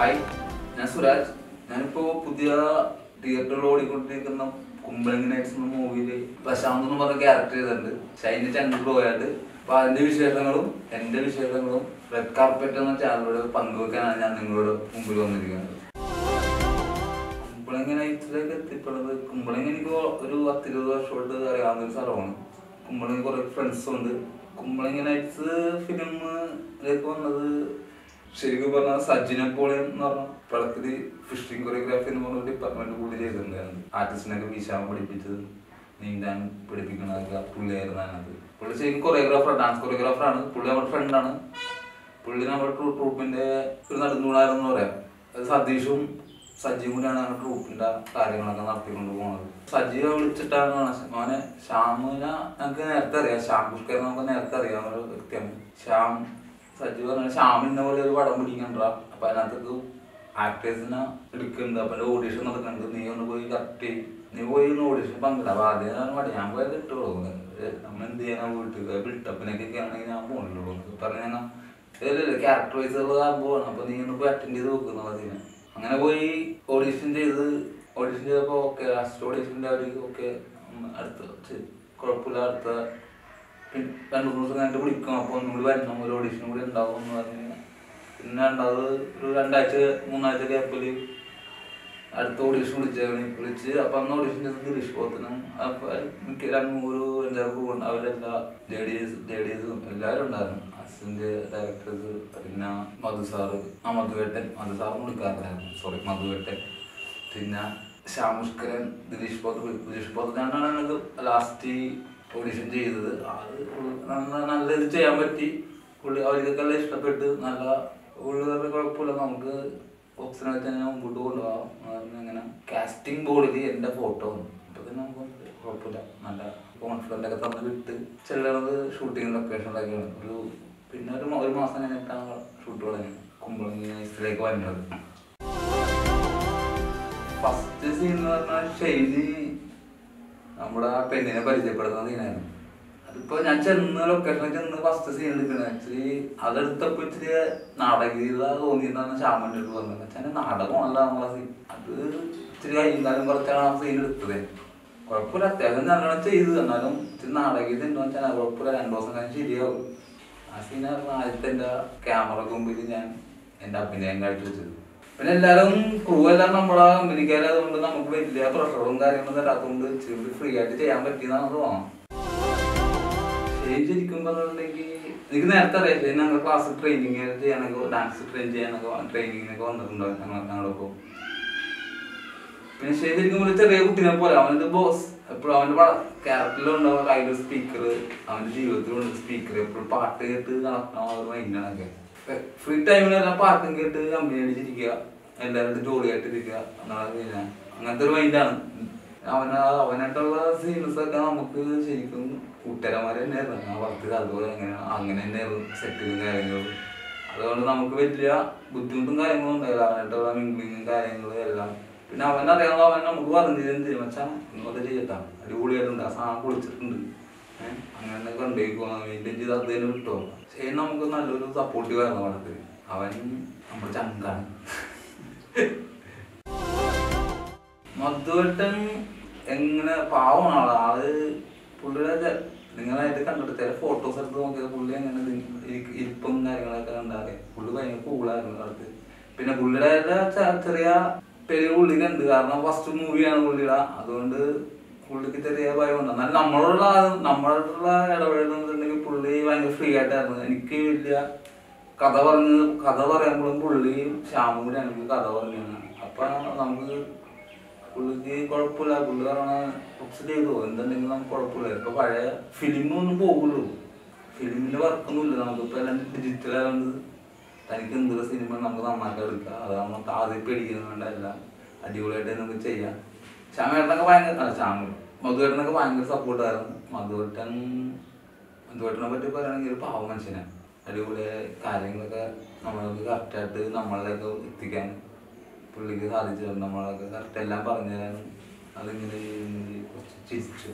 Hi, ഞാൻ സുരാജ്. ഞാനിപ്പോൾ പുതിയ തിയേറ്ററിൽ ഓടിക്കൊണ്ടിരിക്കുന്ന കുമ്പളങ്ങി നൈറ്റ്സ് എന്ന മൂവിയിൽ പ്രശാന്ത് എന്ന് പറഞ്ഞ ക്യാരക്ടർ ചെയ്തിട്ടുണ്ട്. ഷൈൻ്റെ ചന്ദ് പോയായിട്ട്. അപ്പോൾ അതിൻ്റെ വിശേഷങ്ങളും എൻ്റെ വിശേഷങ്ങളും റെഡ് കാർപ്പറ്റ് എന്ന ചാനലിലൂടെ പങ്കുവെക്കാനാണ് ഞാൻ നിങ്ങളുടെ മുമ്പിൽ വന്നിരിക്കുന്നത്. കുമ്പളങ്ങി നൈറ്റ്സിലേക്ക് എത്തിപ്പെടുന്നത് കുമ്പളങ്ങി എനിക്ക് ഒരു 10-20 വർഷമായിട്ട് അറിയാവുന്ന ഒരു സ്ഥലമാണ്. കുമ്പളങ്ങി കുറേ ഫ്രണ്ട്സും ഉണ്ട്. കുമ്പളങ്ങി നൈറ്റ്സ് ഫിലിമിലേക്ക് വന്നത് ശരിക്കും പറഞ്ഞാൽ സജിൻ പോളിയൻ എന്ന് പറഞ്ഞ പടത്തിൽ ഫിഷിംഗ് കൊറിയോഗ്രാഫി എന്ന് പറഞ്ഞ ഡിപ്പാർട്ട്മെന്റ് കൂടി ചെയ്തിട്ടുണ്ടായിരുന്നു. ആർട്ടിസ്റ്റിനൊക്കെ വീശാൻ പഠിപ്പിച്ചത്, നീന്താൻ പഠിപ്പിക്കണതൊക്കെ പുള്ളിയായിരുന്നു അതിനകത്ത്. പുള്ളി ശരിക്കും കൊറിയോഗ്രാഫർ, ഡാൻസ് കൊറിയോഗ്രാഫറാണ്. പുള്ളി നമ്മുടെ ഫ്രണ്ടാണ്. പുള്ളി നമ്മുടെ ട്രൂപ്പിന്റെ ഒരു നടുന്നൂടായിരുന്നു പറയാം. അത് സതീഷും സജിയും കൂടിയാണ് നമ്മുടെ ട്രൂപ്പിന്റെ കാര്യങ്ങളൊക്കെ നടത്തിക്കൊണ്ട് പോകുന്നത്. സജിയെ വിളിച്ചിട്ടാണ് മോനെ ശ്യാമിനെ ഞങ്ങൾക്ക് നേരത്തെ അറിയാം. ശ്യാം പുഷ്കർ നമുക്ക് നേരത്തെ അറിയാവുന്ന ഒരു വ്യക്തിയാണ്. ശ്യാം സജി പറഞ്ഞ ശ്യാമിന്റെ പോലെ ഒരു പടം പിടിക്കണ്ട, അപ്പൊ അതിനകത്ത് ആക്ടേഴ്സിനെ എടുക്കുന്നുണ്ട്, അപ്പൊ എന്റെ ഓഡീഷൻ നടക്കുന്നുണ്ട്, നീ ഒന്ന് പോയി കറക്റ്റ് ചെയ്യും, നീ പോയി ഒന്ന് ഓഡീഷൻ പങ്കിടാം. അപ്പൊ ആദ്യം മതി, ഞാൻ പോയത് ഇട്ടുള്ളൂ, നമ്മൾ എന്ത് ചെയ്യാനാ വീട്ടിൽ ബിൽട്ടപ്പിനൊക്കെ ആണെങ്കിൽ ഞാൻ പോകണല്ലോ പറഞ്ഞ ഞങ്ങൾ ക്യാരക്ടർ വൈസുള്ള സംഭവമാണ്. അപ്പൊ നീ ഒന്ന് പോയി അറ്റൻഡ് ചെയ്ത് നോക്കുന്നത്. അങ്ങനെ പോയി ഓഡീഷൻ ചെയ്തപ്പോ ഓക്കെ, ലാസ്റ്റ് ഓഡീഷൻ്റെ അവർ ഓക്കെ അടുത്ത കുഴപ്പമില്ല, അടുത്ത 2-3 ദിവസം കഴിഞ്ഞിട്ട് വിളിക്കും, അപ്പോൾ ഒന്നുകൂടി വരണം, ഒരു ഓഡീഷൻ കൂടി ഉണ്ടാവും എന്ന് പറഞ്ഞ്. പിന്നെ ഉണ്ടായത് ഒരു 2-3 ആഴ്ച ഗ്യാപ്പിൽ അടുത്ത ഓഡീഷൻ വിളിച്ച് അപ്പം അന്ന് ഓഡീഷൻ ചെയ്ത് ഗിരീഷ് പോത്തനും അപ്പോൾ മിക്ക 2-3 പോകുന്നുണ്ട്. അവരെല്ലാ ലേഡീസും എല്ലാവരും ഉണ്ടായിരുന്നു. അസിൻ്റെ ഡയറക്ടേഴ്സ്, പിന്നെ മധു സാറ്, മധുവേട്ടൻ മധുവേട്ടൻ, പിന്നെ ശ്യാമുഷ്കരൻ, ഗിരീഷ് പോത്തനാണ് എനിക്ക് ലാസ്റ്റ് ഓഡീഷൻ ചെയ്തത്. അത് നല്ല ഇത് ചെയ്യാൻ പറ്റി. പുള്ളി അവർക്കൊക്കെ എല്ലാം ഇഷ്ടപ്പെട്ട്, നല്ല പുള്ളികളുടെ കുഴപ്പമില്ല, നമുക്ക് ഓപ്ഷനെ വെച്ച് തന്നെ മുമ്പോട്ട് കൊണ്ടുപോകാം. അങ്ങനെ കാസ്റ്റിംഗ് ബോർഡിൽ എൻ്റെ ഫോട്ടോ വന്നു. അപ്പോൾ തന്നെ നമുക്ക് കുഴപ്പമില്ല, നല്ല കോൺഫിഡൻ്റ് ഒക്കെ തന്ന് വിട്ട് ചെല്ലണത് ഷൂട്ടിങ് ലൊക്കേഷനിലൊക്കെയാണ്. പിന്നെ ഒരു മാസം കഴിഞ്ഞിട്ടാണ് ഷൂട്ട് തുടങ്ങി കുമ്പളങ്ങി നൈറ്റ്സിലേക്ക് വരുന്നത്. ഫസ്റ്റ് സീൻ എന്ന് പറഞ്ഞാൽ ഷൈനി നമ്മുടെ ആ പെണ്ണിനെ പരിചയപ്പെടുന്ന സീനായിരുന്നു. അതിപ്പോൾ ഞാൻ ലൊക്കേഷനിൽ ചെന്ന് ഫസ്റ്റ് സീൻ എടുക്കുന്നത് ആക്ച്വലി അതെടുത്തപ്പോൾ ഇച്ചിരി നാടകീയത തോന്നിയിട്ടാണ് ശ്യാമൻ്റെ അടുത്ത് പറഞ്ഞത്. വെച്ചാൽ നാടകമല്ല നമ്മളെ സീൻ, അത് ഇച്ചിരി കൈകാലം കുറച്ചാണ് ആ സീൻ എടുത്തത്. കുഴപ്പമില്ല, അത്യാവശ്യം നല്ലോണം ചെയ്ത്, എന്നാലും ഇച്ചിരി നാടകീയത ഉണ്ടോ വെച്ചാൽ കുഴപ്പമില്ല, 2 ദിവസം കഴിഞ്ഞ് ശരിയാവും. ആ സീനായിരുന്നു ആദ്യത്തെ എൻ്റെ ക്യാമറക്ക് മുമ്പിൽ ഞാൻ എൻ്റെ അഭിനയം കാഴ്ച വെച്ചത്. പിന്നെ എല്ലാവരും ക്രൂ എല്ലാം നമ്മളെ കമ്പനിക്കാരതുകൊണ്ട് നമുക്ക് വലിയ പ്രഷറും കാര്യങ്ങളും തരാത്തതുകൊണ്ട് ഇച്ചിരി ഫ്രീ ആയിട്ട് ചെയ്യാൻ പറ്റിയെന്നാണ് തോന്നാം. ശരിക്കും പറഞ്ഞിട്ടുണ്ടെങ്കിൽ എനിക്ക് നേരത്തെ അറിയാം, ഞങ്ങൾ ക്ലാസ് ട്രെയിനിങ് ചെയ്യാനൊക്കെ, ഡാൻസ് ട്രെയിനിങ്ങിനൊക്കെ വന്നിട്ടുണ്ടാവും ഞങ്ങളുടെ ഒപ്പം. പിന്നെ ശരിക്കും ഒരു ചെറിയ കുട്ടീനെ പോലെ അവൻ്റെ ബോസ് എപ്പോഴും അവൻ്റെ ക്യാരക്ടറിലുണ്ടാവും കയ്യിലൊരു സ്പീക്കർ, അവൻ്റെ ജീവിതത്തിലുണ്ട് സ്പീക്കർ, എപ്പോഴും പാട്ട് കേട്ട് നടക്കണം ഒരു മൈൻഡാണൊക്കെ. ഫ്രീ ടൈമിലെല്ലാം പാട്ടും കേട്ട് കമ്പനി അടിച്ചിരിക്കുക, എല്ലാവരും ജോലിയായിട്ടിരിക്കുക എന്നാണ്. അങ്ങനത്തെ ഒരു മൈൻഡാണ്. അവനായിട്ടുള്ള സീൻസൊക്കെ നമുക്ക് ശരിക്കും കൂട്ടുകാരന്മാർ തന്നെയായിരുന്നു. ഞാൻ വളർത്തിയത് അതുപോലെ അങ്ങനെ തന്നെയായിരുന്നു സെറ്റിലും കാര്യങ്ങളും. അതുകൊണ്ട് നമുക്ക് വലിയ ബുദ്ധിമുട്ടും കാര്യങ്ങളും ഉണ്ടായില്ല. അവനായിട്ടുള്ള മിംഗ്ലിങ്ങും കാര്യങ്ങളും എല്ലാം. പിന്നെ അവനറിയാവുന്ന അവൻ നമുക്ക് പറഞ്ഞു ചെയ്യും, വെച്ചാൽ ഇന്നത്തെ ചെയ്യട്ടാ അടിപൊളിയായിട്ടുണ്ട്, ആ സാധനം പൊളിച്ചിട്ടുണ്ട്, അങ്ങനെ കണ്ടേക്കോ മെയിൻറ്റെയിൻ ചെയ്ത് അത് തന്നെ കിട്ടുമോ. ശരി, നമുക്ക് നല്ലൊരു സപ്പോർട്ടീവ് ആയിരുന്നു വളർത്തി. അവൻ നമ്മുടെ ചങ്കാണ്. മധുവേട്ടൻ എങ്ങനെ പാവമാണ് ആള്. പുള്ളിയുടെ നിങ്ങളായിട്ട് കണ്ടിട്ട് ചില ഫോട്ടോസ് എടുത്ത് നോക്കിയത് പുള്ളി എങ്ങനെ ഇരിപ്പും കാര്യങ്ങളൊക്കെ കണ്ടാലേ പുള്ളി ഭയങ്കര കൂളായിരുന്നു അടുത്ത്. പിന്നെ പുള്ളിയുടെ ചെറിയ പെരിയ പുള്ളിക്കുണ്ട്, കാരണം ഫസ്റ്റ് മൂവിയാണ് പുള്ളിയുടെ, അതുകൊണ്ട് പുള്ളിക്ക് ചെറിയ ഭയമുണ്ട്. എന്നാൽ നമ്മളോടുള്ള ഇടപെടുന്നുണ്ടെങ്കിൽ പുള്ളി ഭയങ്കര ഫ്രീ ആയിട്ടായിരുന്നു. എനിക്ക് വലിയ കഥ പറയുമ്പോഴും പുള്ളിയും ശ്യാമും കൂടി എനിക്ക് കഥ പറഞ്ഞാണ്. അപ്പൊ നമുക്ക് പുള്ളിക്ക് കുഴപ്പമില്ല, പുള്ളി പറഞ്ഞ ബുക്സ് ചെയ്തോ എന്തുണ്ടെങ്കിലും നമുക്ക് കുഴപ്പമില്ല. ഇപ്പൊ പഴയ ഫിലിമൊന്നും പോകുള്ളൂ, ഫിലിമിന്റെ വർക്കൊന്നുമില്ല, നമുക്കിപ്പോ എല്ലാം ഡിജിറ്റൽ ആയതുകൊണ്ട് തനിക്ക് എന്തൊരു സിനിമ നമുക്ക് നന്നാക്കി എടുക്കാം. അതാണ് ആദ്യം പേടിക്കുന്നുണ്ട്, എല്ലാം അടിപൊളിയായിട്ട് നമുക്ക് ചെയ്യാം. ശ്യാമേട്ടനൊക്കെ മധുവേട്ടനൊക്കെ ഭയങ്കര സപ്പോർട്ടായിരുന്നു. മധുവേട്ടനെ പറ്റി പറയുകയാണെങ്കിൽ ഒരു പാവ മനുഷ്യനാണ്. അടിപൊളിയായ കാര്യങ്ങളൊക്കെ നമ്മൾക്ക് കറക്റ്റായിട്ട് നമ്മളിലേക്ക് എത്തിക്കാൻ പുള്ളിക്ക് സാധിച്ചു. നമ്മളൊക്കെ കറക്റ്റ് എല്ലാം പറഞ്ഞു തരാനും അതിങ്ങനെ കുറച്ച്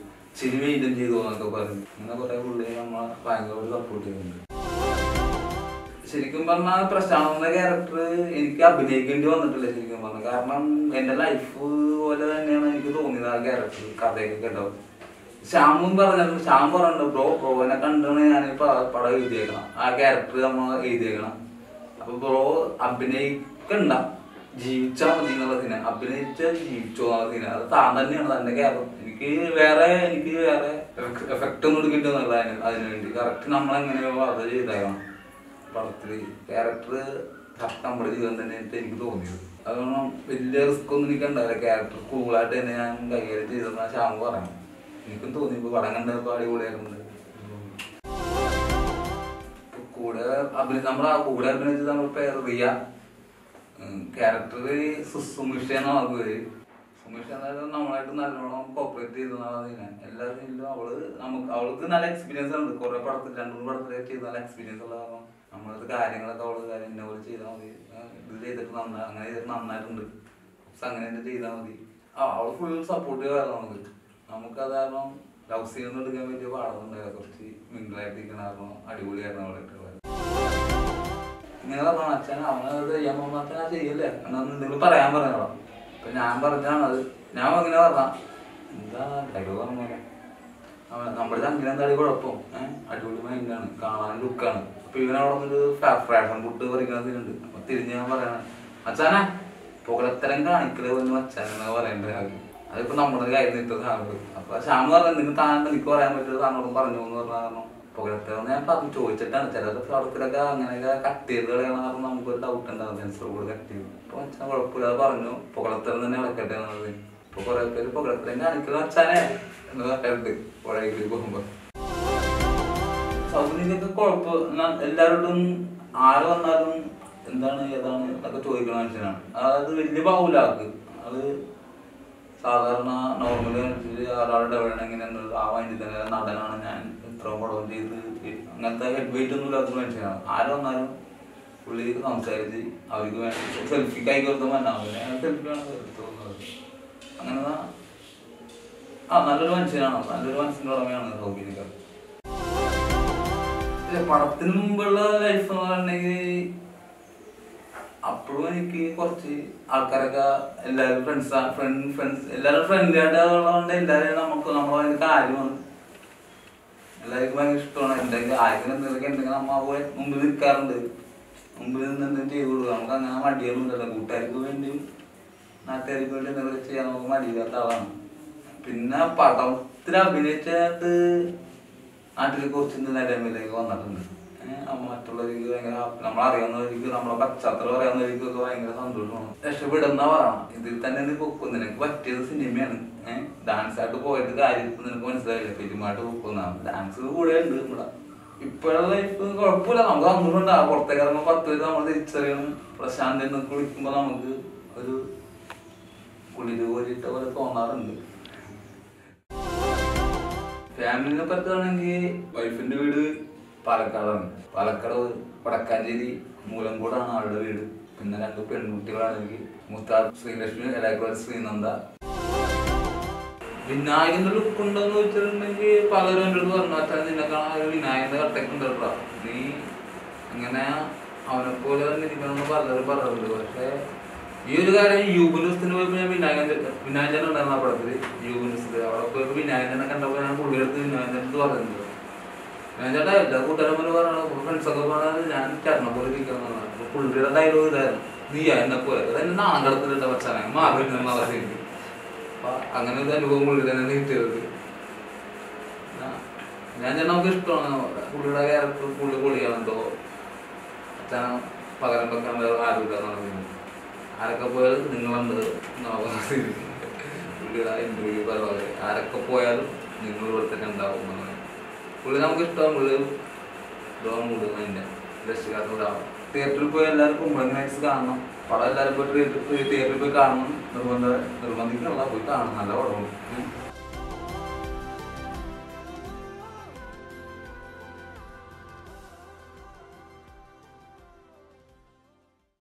ചിരി മെയിൻറ്റെയിൻ ചെയ്തു എന്നൊക്കെ പറഞ്ഞു. അങ്ങനെ കുറേ പുള്ളിയെ നമ്മളെ ഭയങ്കര സപ്പോർട്ട് ചെയ്യുന്നുണ്ട്. ശരിക്കും പറഞ്ഞാൽ പ്രശാന്തിന്റെ ക്യാരക്ടർ എനിക്ക് അഭിനയിക്കേണ്ടി വന്നിട്ടില്ല ശരിക്കും പറഞ്ഞാൽ. കാരണം എന്റെ ലൈഫ് പോലെ തന്നെയാണ് എനിക്ക് തോന്നിയത് ആ ക്യാരക്ടർ കഥയൊക്കെ കേട്ടോ. ശ്യാമും പറഞ്ഞിട്ടുണ്ട്, ശ്യാം പറഞ്ഞിട്ടുണ്ട് ബ്രോനെ കണ്ടാണ് ഞാൻ പടം എഴുതിയേക്കണം, ആ ക്യാരക്ടർ നമ്മൾ എഴുതിയേക്കണം. അപ്പൊ ബ്രോ അഭിനയിക്കണ്ട, ജീവിച്ചാൽ മതി എന്നുള്ളതിന്, അഭിനയിച്ച ജീവിച്ചോ എന്നുള്ളതിന്. അത് താൻ തന്നെയാണ് തന്റെ ക്യാരക്ടർ. എനിക്ക് വേറെ എഫക്റ്റ് ഒന്നും എടുക്കേണ്ടതല്ല അതിന് വേണ്ടി. കറക്റ്റ് നമ്മളെങ്ങനെയോ അത് ചെയ്തേക്കണം പടത്തില്. ക്യാരക്ടർ കറക്റ്റ് നമ്മുടെ ജീവിതം തന്നെ എനിക്ക് തോന്നിയത്. അതുകൊണ്ട് വലിയ റിസ്ക് ഒന്നും എനിക്ക് ഉണ്ടാവില്ല. ക്യാരക്ടർ കൂളായിട്ട് തന്നെ ഞാൻ കൈകാര്യം ചെയ്തെന്നാ ശ്യാം പറയണം. എനിക്കും തോന്നി ഇപ്പൊ പടം കണ്ടപ്പോ അടിപൊളിയായിട്ടുണ്ട്. കൂടെ നമ്മളെ കൂടെ അഭിനയിച്ചത് നമ്മൾ പേര് റിയ, ക്യാരക്ടർ സുമിഷ എന്നാണ് പേര്. സുമിഷ അതായത് നമ്മളായിട്ട് നല്ലോണം കോപ്പറേറ്റ് ചെയ്തതാണ്. എല്ലാ സീനിലും അവൾക്ക് നല്ല എക്സ്പീരിയൻസ് ഉണ്ട്. കുറെ പടത്തിൽ 2-3 പടത്തിലൊക്കെ ചെയ്ത് നല്ല എക്സ്പീരിയൻസ് ഉള്ള കാരണം നമ്മളത് കാര്യങ്ങളൊക്കെ അവള് എന്നെ പോലെ ചെയ്താൽ മതി, ഇത് ചെയ്തിട്ട് അങ്ങനെ ചെയ്തിട്ട് നന്നായിട്ടുണ്ട്, അങ്ങനെ തന്നെ ചെയ്താൽ മതി. അവള് ഫുൾ സപ്പോർട്ട് ചെയ്യാറുണ്ട് നമുക്കത്. കാരണം ലവ് സീൻ ഒന്നും എടുക്കാൻ പറ്റിയ പാടുന്നുണ്ടായിരുന്നു. കുറച്ച് മിങ്കിളായിട്ടിരിക്കണ കാരണം അടിപൊളിയായിരുന്നു അവളായിട്ടുള്ളത്. ഇങ്ങനെ പറഞ്ഞു അച്ഛൻ അവനത് ചെയ്യാൻ പോകുന്ന അച്ഛൻ ആ ചെയ്യല്ലേ എന്നാന്ന് എന്തെങ്കിലും പറയാൻ പറഞ്ഞോളാം. അപ്പൊ ഞാൻ പറഞ്ഞാണത്. ഞാൻ ഇങ്ങനെ പറഞ്ഞ എന്താ ഡയലോഗ് പറഞ്ഞ നമ്മുടെ ചങ്കിനെ എന്താ കുഴപ്പം, അടിപൊളി മൈൻഡാണ്, കാണാൻ ലുക്കാണ്. അപ്പൊ ഇവനവിടെ ഒരു ഫാഷൻ ഫുഡ് പറിക്കുന്നതിനുണ്ട്. അപ്പൊ തിരിഞ്ഞ് ഞാൻ പറയണ അച്ഛനെ പുകലത്തരം കാണിക്കല് എന്ന് അച്ഛനെ പറയേണ്ട കാര്യം. അതിപ്പോ നമ്മുടെ കയ്യിൽ നിന്നിട്ട് സാധനം. അപ്പൊ ശ്യാം പറഞ്ഞ നിങ്ങൾ താൻ എനിക്ക് പറയാൻ പറ്റുമോ താനോടും പറഞ്ഞു എന്ന് പറഞ്ഞ കാരണം പുകലത്തരം ഞാൻ പറഞ്ഞു ചോദിച്ചിട്ടാണ്. ചില പടത്തിലൊക്കെ അങ്ങനെയൊക്കെ കട്ട് ചെയ്ത് കളയണ കാരണം നമുക്കൊരു ഡൗട്ട് ഉണ്ടാവും, സെൻസർ കൂടെ കട്ട് ചെയ്തു. അപ്പൊ അച്ഛൻ കുഴപ്പമില്ലാതെ പറഞ്ഞു പുകലത്തരം തന്നെ വിളക്കട്ടെ എന്നുള്ളത്. ഇപ്പൊ കുറെ പേര് പുകലത്തരം കാണിക്കുന്ന അച്ഛനെ എന്ന് പറഞ്ഞിട്ടുണ്ട് പുഴയിൽ പോകുമ്പോ. സൗത്ത് ഇന്ത്യക്ക് കുഴപ്പം എല്ലാവരോടും ആര് വന്നാലും എന്താണ് ഏതാണ് എന്നൊക്കെ ചോദിക്കണ മനുഷ്യനാണ്. അതായത് വലിയ ബാഹുലാക്ക് അത് സാധാരണ നോർമലി ഒരാളുടെ ഡെവലപ്പ് എങ്ങനെയാണുള്ളത് ആ വണ്ടി തന്നെ നടനാണ് ഞാൻ ഇത്രയും പടം ചെയ്ത് അങ്ങനത്തെ ഹെഡ് വെയിറ്റ് ഒന്നും ഇല്ലാത്ത മനുഷ്യനാണ്. ആര് വന്നാലും പുള്ളി സംസാരിച്ച് അവർക്ക് വേണ്ടി സെൽഫിക്ക് ആയിക്കോർത്തും മന്നാവില്ല, സെൽഫിയാണ് തോന്നുന്നത്. അങ്ങനെ നല്ലൊരു മനുഷ്യനാണ്, നല്ലൊരു മനസ്സിൻ്റെ ഉടമയാണ് സൗബിനേക്കാൾ. പടത്തിന് മുമ്പുള്ള ലൈഫ് എന്ന് പറഞ്ഞിട്ടുണ്ടെങ്കിൽ അപ്പോഴും എനിക്ക് കുറച്ച് ആൾക്കാരൊക്കെ എല്ലാവരും ഫ്രണ്ട്സ് എല്ലാവരും ഫ്രണ്ട്ലി ആയിട്ട് ഉള്ളതുകൊണ്ട് എല്ലാവരും നമ്മളെ ഭയങ്കര കാര്യമാണ്, എല്ലാവർക്കും ഭയങ്കര ഇഷ്ടമാണ്. എന്തെങ്കിലും ആർക്കും എന്തെങ്കിലും നമ്മ മുമ്പിൽ നിൽക്കാറുണ്ട്, മുമ്പിൽ നിന്ന് എന്തെങ്കിലും ചെയ്ത് കൊടുക്കുക. നമുക്ക് അങ്ങനെ മടിയൊന്നും ഇല്ലല്ലോ. കൂട്ടുകാർക്ക് വേണ്ടിയും നാട്ടുകാർക്ക് വേണ്ടി എന്തെങ്കിലും ചെയ്യാൻ നമുക്ക് മടിയില്ലാത്ത ആളാണ്. പിന്നെ പടത്തിൽ അഭിനയിച്ചിട്ട് നാട്ടിൽ കുറച്ച് നിലയിലേക്ക് വന്നിട്ടുണ്ട്. മറ്റുള്ളവർക്ക് ഭയങ്കര നമ്മളറിയാവുന്നവർക്ക് നമ്മളെ പശ്ചാത്തലം അറിയാവുന്നവർക്കൊക്കെ ഭയങ്കര സന്തോഷമാണ്. രക്ഷപ്പെടുന്ന പറയണം ഇതിൽ തന്നെ നീ പൊക്കും, നിനക്ക് പറ്റിയത് സിനിമയാണ്. ഡാൻസ് ആയിട്ട് പോയിട്ട് കാര്യം നിനക്ക് മനസ്സിലായില്ല, ഫിലിമായിട്ട് പൊക്കുന്നതാണ്. ഡാൻസ് കൂടെ ഉണ്ട് ഇവിടെ. ഇപ്പോഴുള്ള ലൈഫ് കുഴപ്പമില്ല, നമുക്ക് സന്തോഷമുണ്ടാകും. പുറത്തേക്ക് ഇറങ്ങുമ്പോൾ 10 പേര് നമ്മൾ തിരിച്ചറിയണം. പ്രശാന്ത് എന്ന് കുളിക്കുമ്പോൾ നമുക്ക് ഒരു കുളിര് കോരിട്ട പോലെ തോന്നാറുണ്ട്. ഫാമിലിനെ പറ്റുകയാണെങ്കിൽ വൈഫിന്റെ വീട് പാലക്കാടാണ്. പാലക്കാട് വടക്കാഞ്ചേരി മൂലംകോടാണ് ആളുടെ വീട്. പിന്നെ 2 പെൺകുട്ടികളാണ് എനിക്ക്. മുത്താർ ശ്രീലക്ഷ്മി, ഇടയ്ക്കുള്ള ശ്രീനന്ദ. വിനായകന്റെ ലുക്ക് ഉണ്ടോന്ന് ചോദിച്ചിട്ടുണ്ടെങ്കിൽ പലരും എൻ്റെ അടുത്ത് പറഞ്ഞു അച്ഛൻ നിന്നെ കാണാൻ ഒരു വിനായകന്റെ കട്ടൊക്കെ ഉണ്ടോ, നീ അങ്ങനെ അവനെ പോലെ തന്നെ ഇരിക്കണമെന്ന് പലരും പറയാറുണ്ട്. പക്ഷെ ഈ ഒരു കാര്യം യൂബിനുസ്തിന് പോയപ്പോൾ ഞാൻ വിനായകൻ ഉണ്ടായിരുന്നു ആ പടത്തില്. യൂബിനുസ്ത് അവിടെ പോയപ്പോൾ വിനായകനെ കണ്ടപ്പോൾ ഞാൻ പുള്ളിയെടുത്ത് വിനായകൻ്റെ അടുത്ത് പറയുന്നത് ഞാൻ ചേട്ടാ എല്ലാ കൂട്ടുകാരന്മാരും പറയണത് ഫ്രണ്ട്സൊക്കെ പറഞ്ഞത് ഞാൻ ചേട്ടനെ പോലെ ഇരിക്കണം. പുള്ളിയുടെ ഡയലോഗ് ഇതായിരുന്നു, നീ എന്നെ പോലെ അതെന്നെ നാണം കടത്തിലിട്ട പച്ചാനെ മാറി അവസ്ഥയുണ്ട്. അപ്പൊ അങ്ങനെ ഒരു അനുഭവം പുള്ളി തന്നെ കിട്ടിയത്. ഞാൻ ചേട്ടൻ നമുക്ക് ഇഷ്ടമാണ് പുള്ളിയുടെ ക്യാരക്ടർ. പുള്ളി പൊളിയാണെന്തോ അച്ഛന പകരം വെക്കാൻ വേറെ ആരുമില്ല എന്നാണ്. ആരൊക്കെ പോയാലും നിങ്ങളുണ്ട് പുള്ളിയുടെ ഇന്റർവ്യൂ പറയുന്നത്. ആരൊക്കെ പോയാലും നിങ്ങൾ ഇവിടെ തന്നെ ഉണ്ടാവും എന്നാണ് പുള്ളി. നമുക്ക് ഇഷ്ടമാണ് പുള്ളി കൂടുന്നതിൻ്റെ രക്ഷിക്കാത്തതാവും. തിയേറ്ററിൽ പോയി എല്ലാവരും കുമ്പളങ്ങി നൈറ്റ്സ് കാണണം. പടം എല്ലാവരും പോയി തിയേറ്ററിൽ പോയി കാണണം. നിർബന്ധിക്കുള്ള പോയി കാണണം. നല്ല പടമാണ്.